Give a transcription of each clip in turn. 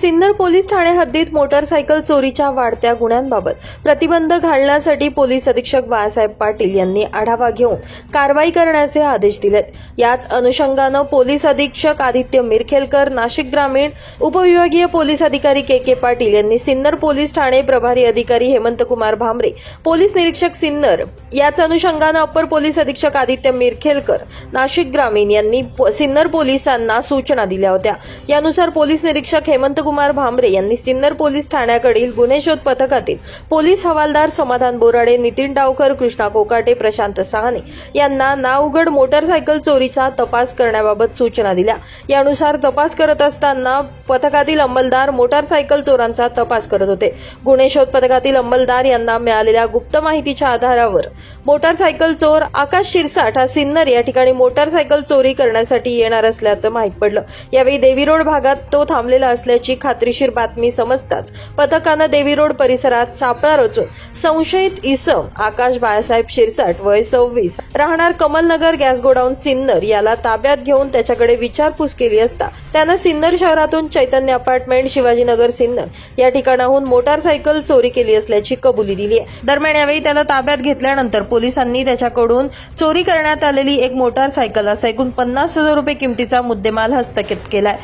Sinnar police Thane हद्दीत motorcycle चोरीच्या वाढत्या गुन्ह्यांबाबत प्रतिबंध घालण्यासाठी पोलीस अधीक्षक बाळासाहेब पाटील यांनी आढावा घेऊन कारवाई करण्याचे आदेश दिलेत। याच अनुषंगाने पोलीस अधीक्षक आदित्य मिरखेलकर, नाशिक ग्रामीण उपविभागीय पोलीस अधिकारी के पाटील यांनी सिन्नर पोलीस ठाणे प्रभारी अधिकारी हेमंत कुमार भामरे, पोलीस निरीक्षक सिन्नर, याच अनुषंगाने अपर पोलीस अधीक्षक आदित्य मिरखेलकर, नाशिक ग्रामीण यांनी सिन्नर पोलिसांना सूचना दिल्या होत्या। यानुसार पोलीस निरीक्षक हेमंत कुमार भामरे यांनी सिन्नर पोलीस ठाण्याकडील गुन्हे शोध पथकातील पोलीस हवालदार समाधान बोराडे, नितीन डावकर, कृष्णा कोकाटे, प्रशांत साहने यांना नाउघड मोटारसायकल चोरीचा तपास करण्याबाबत सूचना दिल्या। यानुसार तपास करत असताना पथकातील अंमलदार मोटारसायकल चोरांचा तपास करत होते। गुन्हे शोध पथकातील अंमलदार यांना मिळालेल्या गुप्त माहितीच्या आधारावर मोटारसायकल चोर आकाश शिरसाट हा सिन्नर या ठिकाणी मोटारसायकल चोरी करण्यासाठी येणार असल्याचं माहित पडलं। यावेळी देवी रोड भागात तो थांबलेला असल्याची खात्रीशीर बातमी समजताच पथकानं देवी रोड परिसरात सापळा रचून संशयित इसम आकाश बाळासाहेब शिरसाट वय 26 राहणार कमलनगर गॅस गोडाऊन सिन्नर याला ताब्यात घेऊन त्याच्याकडे विचारपूस केली असता त्यानं सिन्नर शहरातून चैतन्य अपार्टमेंट, शिवाजीनगर सिन्नर या ठिकाणाहून मोटारसायकल चोरी केली असल्याची कबुली दिली आहे। दरम्यान यावेळी त्याला ताब्यात घेतल्यानंतर पोलिसांनी त्याच्याकडून चोरी करण्यात आलेली एक मोटारसायकल असा एकूण 50,000 रुपये किमतीचा मुद्देमाल हस्तगत केलाय।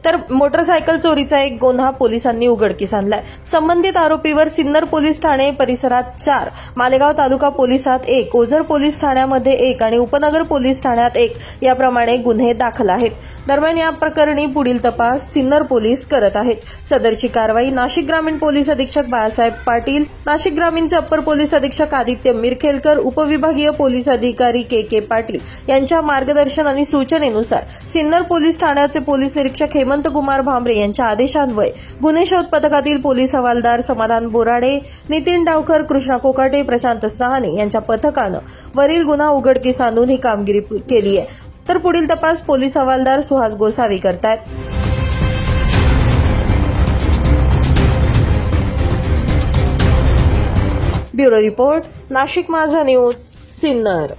तर मोटारसायकल चोरीचा एक गुन्हा पोलिसांनी उघडकीस आणलाय। संबंधित आरोपीवर सिन्नर पोलीस ठाणे परिसरात 4, मालेगाव तालुका पोलिसात 1, ओझर पोलीस ठाण्यामध्ये 1 आणि उपनगर पोलीस ठाण्यात 1 याप्रमाणे गुन्हे दाखल आहेत। दरम्यान या प्रकरणी पुढील तपास सिन्नर पोलीस करत आहेत। सदरची कारवाई नाशिक ग्रामीण पोलीस अधीक्षक बाळासाहेब पाटील, नाशिक ग्रामीणचे अप्पर पोलीस अधीक्षक आदित्य मिरखेलकर, उपविभागीय पोलीस अधिकारी के पाटील यांच्या मार्गदर्शन आणि सूचनेनुसार सिन्नर पोलीस ठाण्याचे पोलीस निरीक्षक हेमंत कुमार भामरे यांच्या आदेशान्वये गुन्हे शोध पथकातील पोलीस हवालदार समाधान बोराडे, नितीन डावकर, कृष्णा कोकाटे, प्रशांत साहने यांच्या पथकानं वरील गुन्हा उघडकीस आणून ही कामगिरी केली आहे। तर पुढील तपास पोलीस हवालदार सुहास गोसावी करतायत। ब्युरो रिपोर्ट, नाशिक माझा न्यूज, सिन्नर।